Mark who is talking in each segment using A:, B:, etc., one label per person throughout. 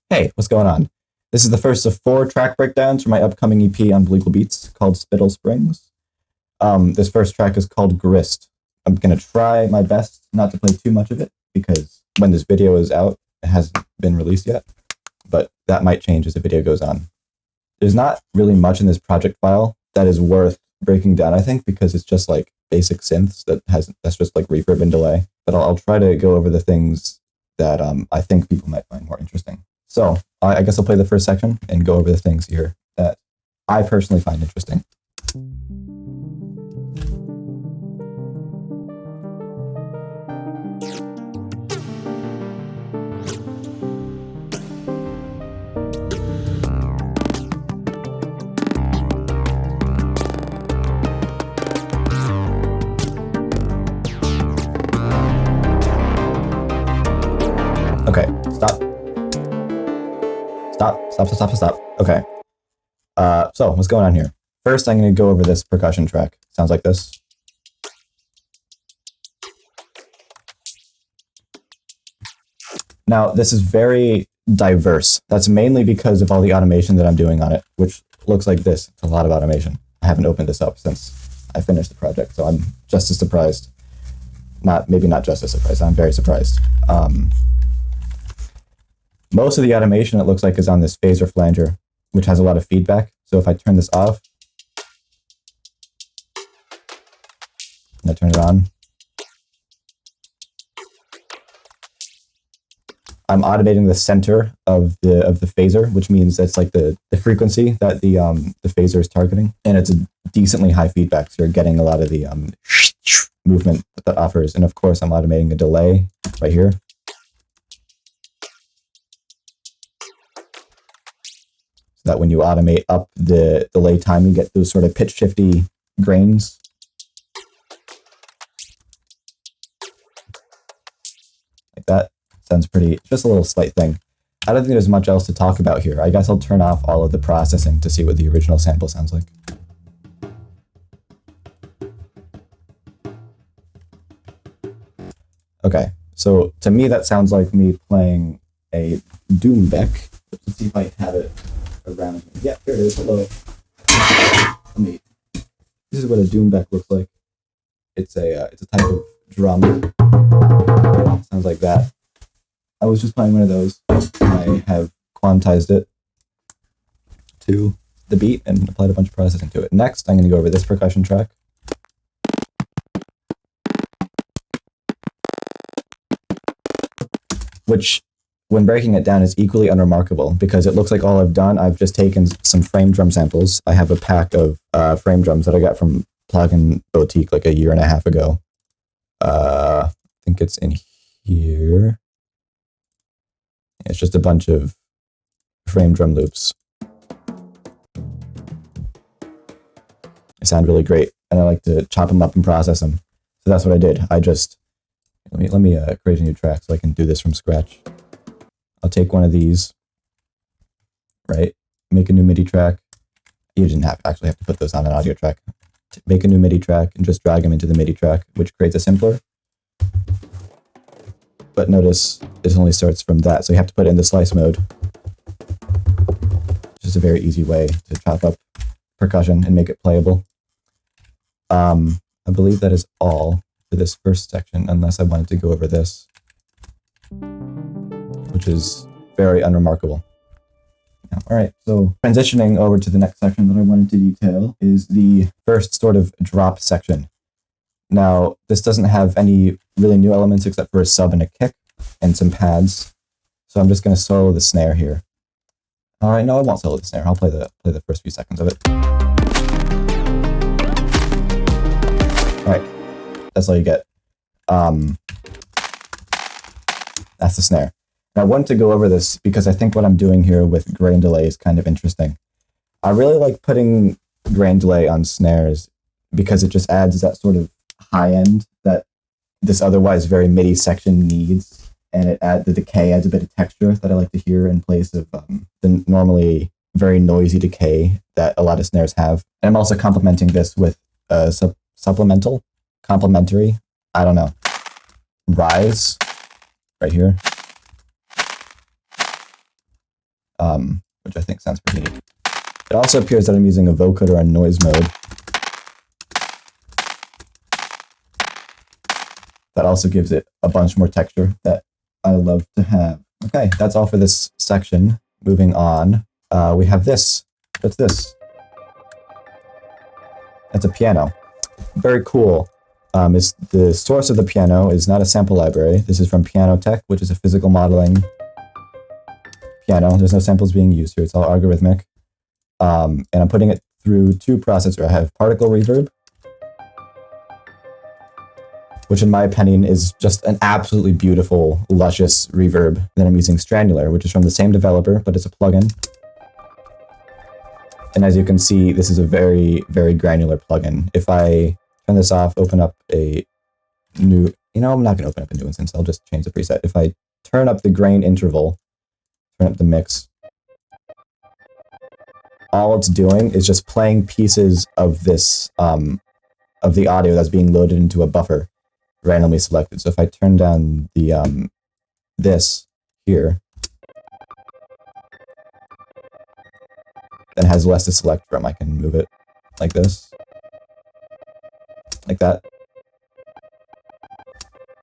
A: Hey, what's going on? This is the first of 4 track breakdowns for my upcoming EP on Bleakle Beats called Spittle Springs. This first track is called Grist. I'm going to try my best not to play too much of it because when this video is out, it hasn't been released yet, but that might change as the video goes on. There's not really much in this project file that is worth breaking down, I think, because it's just like basic synths that's just like reverb and delay. But I'll try to go over the things that I think people might find more interesting. So I guess I'll play the first section and go over the things here that I personally find interesting. Okay, stop. Stop. Okay. So what's going on here? First, I'm going to go over this percussion track. Sounds like this. Now, this is very diverse. That's mainly because of all the automation that I'm doing on it, which looks like this. It's a lot of automation. I haven't opened this up since I finished the project, so I'm just as surprised. Maybe not just as surprised. I'm very surprised. Most of the automation, it looks like, is on this phaser flanger, which has a lot of feedback. So if I turn this off, and I turn it on, I'm automating the center of the phaser, which means that's like the frequency that the phaser is targeting, and it's a decently high feedback, so you're getting a lot of the movement that offers. And of course, I'm automating a delay right here. That when you automate up the delay time, you get those sort of pitch shifty grains. Like that. Sounds pretty, just a little slight thing. I don't think there's much else to talk about here. I guess I'll turn off all of the processing to see what the original sample sounds like. Okay, so to me that sounds like me playing a doom beck. Let's see if I have it around me. Yeah, here it is. Hello. This is what a doom beck looks like. It's a type of drum. Sounds like that. I was just playing one of those. I have quantized it to the beat and applied a bunch of processing to it. Next, I'm going to go over this percussion track. Which, when breaking it down, is equally unremarkable because it looks like all I've done, I've just taken some frame drum samples. I have a pack of frame drums that I got from Plugin Boutique like a year and a half ago. I think it's in here. It's just a bunch of frame drum loops. They sound really great, and I like to chop them up and process them. So that's what I did. I just let me create a new track so I can do this from scratch. I'll take one of these, right? Make a new MIDI track. You didn't actually have to put those on an audio track. Make a new MIDI track and just drag them into the MIDI track, which creates a simpler. But notice it only starts from that, so you have to put it in the slice mode. It's just a very easy way to chop up percussion and make it playable. I believe that is all for this first section, unless I wanted to go over this, which is very unremarkable. All right, so transitioning over to the next section that I wanted to detail is the first sort of drop section. Now, this doesn't have any really new elements except for a sub and a kick and some pads. So I'm just going to solo the snare here. All right, no, I won't solo the snare. I'll play the first few seconds of it. All right, that's all you get. That's the snare. Now, I wanted to go over this because I think what I'm doing here with grain delay is kind of interesting. I really like putting grain delay on snares because it just adds that sort of high end that this otherwise very MIDI section needs, and the decay adds a bit of texture that I like to hear in place of the normally very noisy decay that a lot of snares have. And I'm also complementing this with a complementary, I don't know, rise right here. which I think sounds pretty neat. It also appears that I'm using a vocoder on noise mode. That also gives it a bunch more texture that I love to have. Okay, that's all for this section. Moving on, we have this. What's this? That's a piano. Very cool. The source of the piano is not a sample library. This is from Piano Tech, which is a physical modeling piano. There's no samples being used here. It's all algorithmic. And I'm putting it through two processors. I have particle reverb, which in my opinion is just an absolutely beautiful, luscious reverb. Then I'm using Stranular, which is from the same developer, but it's a plugin. And as you can see, this is a very, very granular plugin. If I turn this off, open up a new, I'm not gonna open up a new instance, I'll just change the preset. If I turn up the grain interval, turn up the mix, all it's doing is just playing pieces of this, of the audio that's being loaded into a buffer, randomly selected. So if I turn down the, this here, then has less to select from. I can move it like this, like that.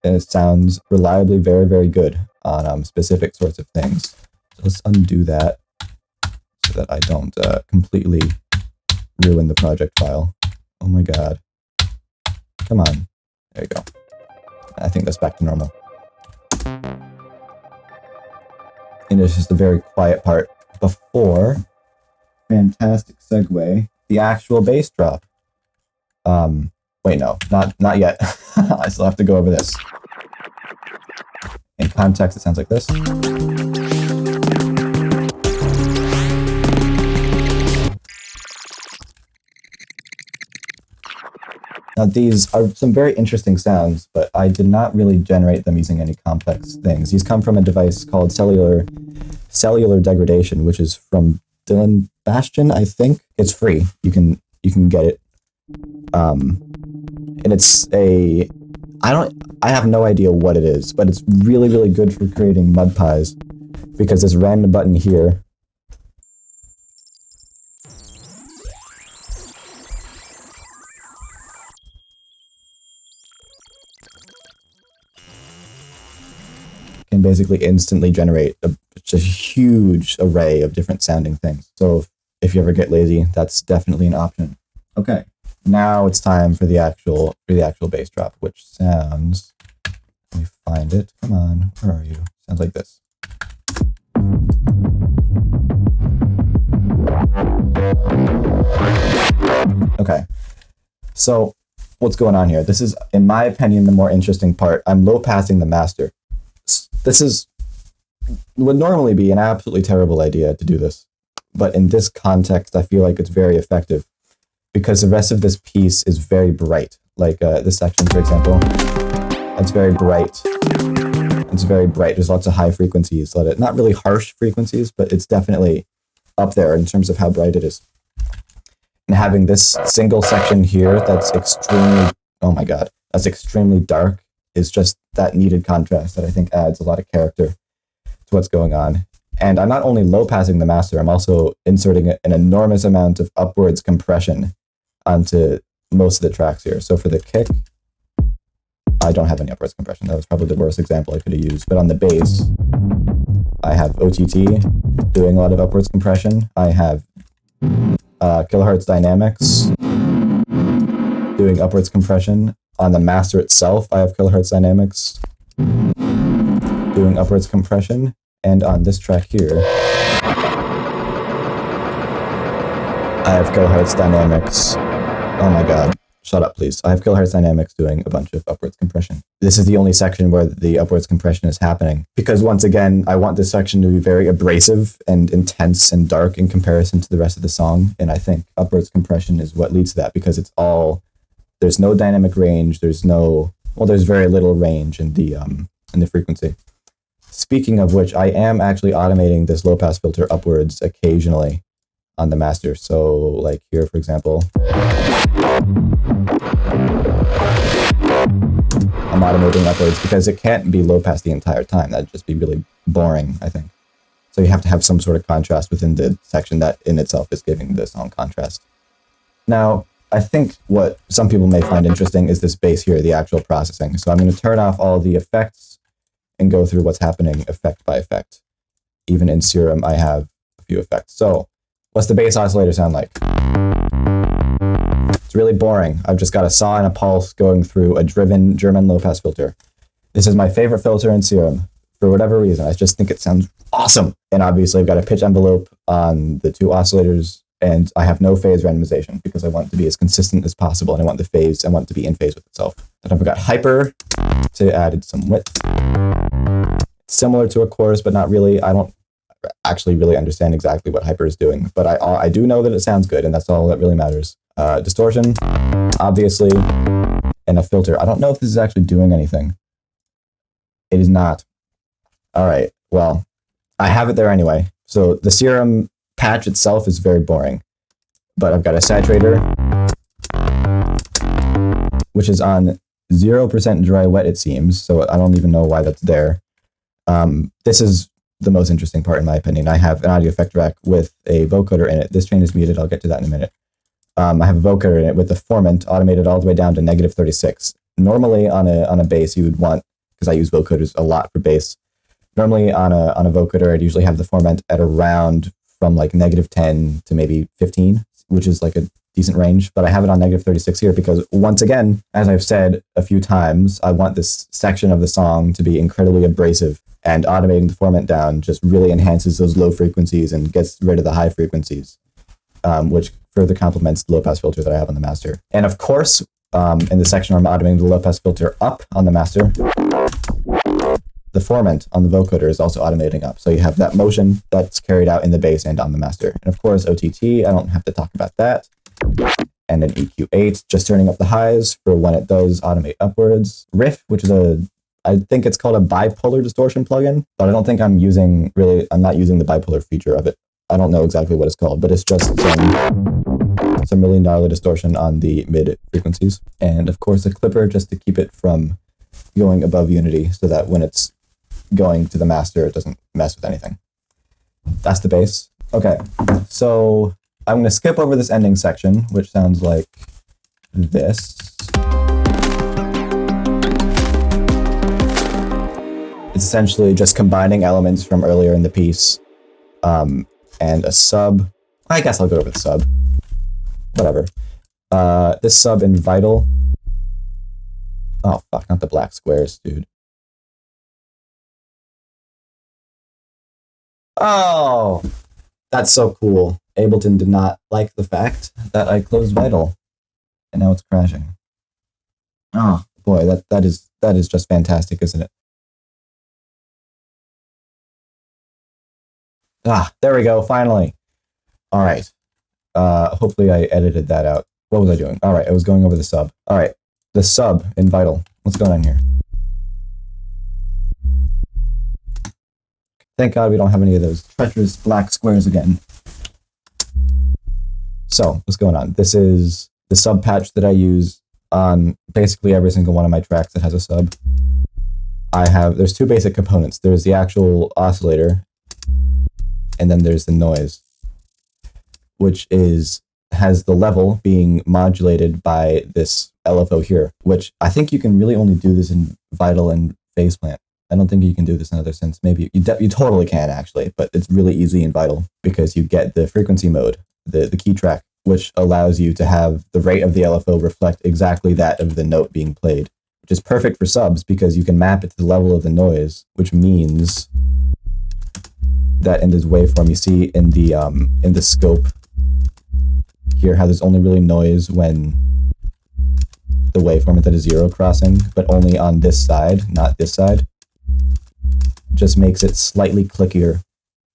A: And it sounds reliably very, very good on specific sorts of things. So let's undo that so that I don't completely ruin the project file. Oh my god. Come on. There you go. I think that's back to normal. And it's just a very quiet part before, fantastic segue, the actual bass drop. Wait, no, not yet. I still have to go over this. In context, it sounds like this. Now, these are some very interesting sounds, but I did not really generate them using any complex things. These come from a device called Cellular Degradation, which is from Dylan Bastian, I think. It's free. You can get it. And it's I have no idea what it is, but it's really, really good for creating mud pies, because this random button here can basically instantly generate a huge array of different sounding things. So if you ever get lazy, that's definitely an option. Okay, now it's time for the actual bass drop, which sounds, let me find it. Come on, where are you? Sounds like this. Okay, so what's going on here? This is, in my opinion, the more interesting part. I'm low passing the master. This would normally be an absolutely terrible idea to do this, but in this context, I feel like it's very effective, because the rest of this piece is very bright. Like this section, for example, it's very bright. It's very bright. There's lots of high frequencies, not really harsh frequencies, but it's definitely up there in terms of how bright it is. And having this single section here that's extremely, oh my god, that's extremely dark, is just that needed contrast that I think adds a lot of character to what's going on. And I'm not only low passing the master, I'm also inserting an enormous amount of upwards compression onto most of the tracks here. So for the kick, I don't have any upwards compression. That was probably the worst example I could have used. But on the bass, I have OTT doing a lot of upwards compression. I have kilohertz dynamics doing upwards compression. On the master itself, I have kilohertz dynamics doing upwards compression. And on this track here, I have kilohertz dynamics. Oh my god, shut up please. I have kilohertz dynamics doing a bunch of upwards compression. This is the only section where the upwards compression is happening, because once again, I want this section to be very abrasive and intense and dark in comparison to the rest of the song. And I think upwards compression is what leads to that, because it's all, there's no dynamic range, there's very little range in the frequency. Speaking of which, I am actually automating this low pass filter upwards occasionally on the master. So like here, for example, I'm automating upwards because it can't be low pass the entire time. That'd just be really boring, I think. So you have to have some sort of contrast within the section that in itself is giving the song contrast. Now, I think what some people may find interesting is this bass here, the actual processing. So I'm going to turn off all the effects and go through what's happening effect by effect. Even in Serum, I have a few effects. So what's the bass oscillator sound like? It's really boring. I've just got a saw and a pulse going through a driven German low-pass filter. This is my favorite filter in Serum. For whatever reason, I just think it sounds awesome. And obviously, I've got a pitch envelope on the two oscillators, and I have no phase randomization because I want it to be as consistent as possible, and I want the phase, I want it to be in phase with itself. Then I've got hyper to add some width. Similar to a chorus, but not really. I don't actually really understand exactly what hyper is doing, but I do know that it sounds good, and that's all that really matters. Distortion, obviously, and a filter. I don't know if this is actually doing anything. It is not. All right, well, I have it there anyway. So the Serum patch itself is very boring, but I've got a saturator, which is on 0% dry wet, it seems, so I don't even know why that's there. This is the most interesting part, in my opinion. I have an audio effect rack with a vocoder in it. This chain is muted. I'll get to that in a minute. I have a vocoder in it with the formant automated all the way down to -36. Normally on a bass, you would want, because I use vocoders a lot for bass, normally on a vocoder, I'd usually have the formant at around from like -10 to maybe 15, which is like a decent range, but I have it on -36 here because, once again, as I've said a few times, I want this section of the song to be incredibly abrasive, and automating the formant down just really enhances those low frequencies and gets rid of the high frequencies, which further complements the low-pass filter that I have on the master. And of course, in the section where I'm automating the low-pass filter up on the master, the formant on the vocoder is also automating up. So you have that motion that's carried out in the bass and on the master. And of course, OTT, I don't have to talk about that. And an EQ8, just turning up the highs for when it does automate upwards. Riff, which is I think it's called a bipolar distortion plugin, but I don't think I'm not using the bipolar feature of it. I don't know exactly what it's called, but it's just some really gnarly distortion on the mid frequencies. And of course, a clipper just to keep it from going above unity so that when it's going to the master, it doesn't mess with anything. That's the bass. Okay, so I'm going to skip over this ending section, which sounds like this. It's essentially just combining elements from earlier in the piece, and a sub. I guess I'll go over the sub. Whatever. This sub in Vital. Oh, fuck, not the black squares, dude. Oh, that's so cool. Ableton did not like the fact that I closed Vital, and now it's crashing. Oh, boy, that is just fantastic, isn't it? Ah, there we go, finally. All right. Hopefully I edited that out. What was I doing? All right, I was going over the sub. All right, the sub in Vital. What's going on here? Thank God we don't have any of those treacherous black squares again. So, what's going on? This is the sub patch that I use on basically every single one of my tracks that has a sub. There's two basic components. There's the actual oscillator, and then there's the noise, which has the level being modulated by this LFO here, which I think you can really only do this in Vital and Phase Plant. I don't think you can do this in other synths. Maybe you totally can, actually, but it's really easy in Vital because you get the frequency mode, the key track, which allows you to have the rate of the LFO reflect exactly that of the note being played, which is perfect for subs because you can map it to the level of the noise, which means that in this waveform you see in the scope here how there's only really noise when the waveform at that is 0 crossing, but only on this side, not this side. Just makes it slightly clickier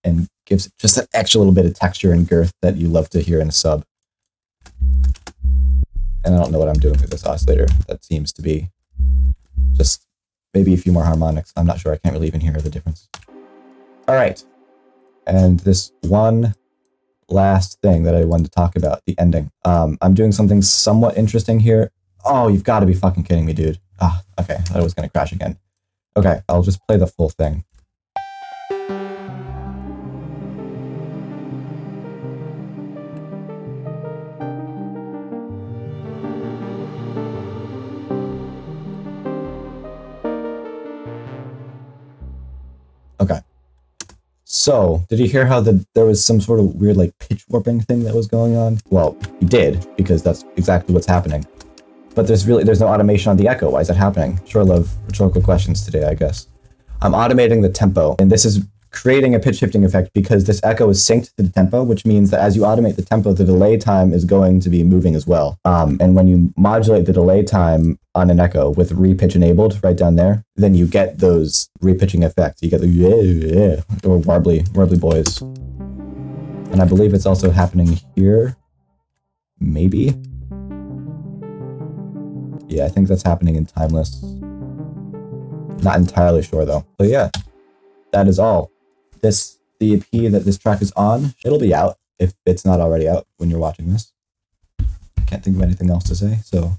A: and gives it just that extra little bit of texture and girth that you love to hear in a sub. And I don't know what I'm doing with this oscillator. That seems to be just maybe a few more harmonics. I'm not sure. I can't really even hear the difference. All right. And this one last thing that I wanted to talk about, the ending. I'm doing something somewhat interesting here. Oh, you've got to be fucking kidding me, dude. Ah, okay. I thought it was going to crash again. Okay, I'll just play the full thing. So, did you hear how there was some sort of weird like pitch warping thing that was going on? Well, you did, because that's exactly what's happening. But there's no automation on the echo. Why is that happening? Sure love rhetorical questions today, I guess. I'm automating the tempo, and this is creating a pitch shifting effect because this echo is synced to the tempo, which means that as you automate the tempo, the delay time is going to be moving as well. And when you modulate the delay time on an echo with repitch enabled right down there, then you get those repitching effects. You get the or warbly boys. And I believe it's also happening here. Maybe. Yeah, I think that's happening in Timeless. Not entirely sure though. So yeah, that is all. The EP that this track is on, it'll be out if it's not already out when you're watching this. Can't think of anything else to say, so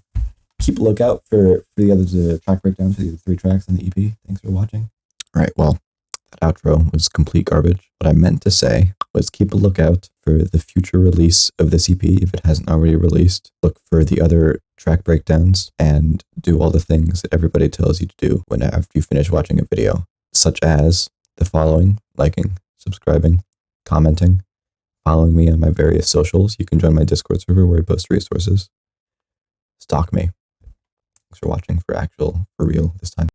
A: keep a lookout for the other track breakdowns for the 3 tracks on the EP. Thanks for watching. All right, well, that outro was complete garbage. What I meant to say was keep a lookout for the future release of this EP if it hasn't already released. Look for the other track breakdowns and do all the things that everybody tells you to do after you finish watching a video, such as the following: liking, subscribing, commenting, following me on my various socials. You can join my Discord server where I post resources. Stalk me. Thanks for watching for real this time.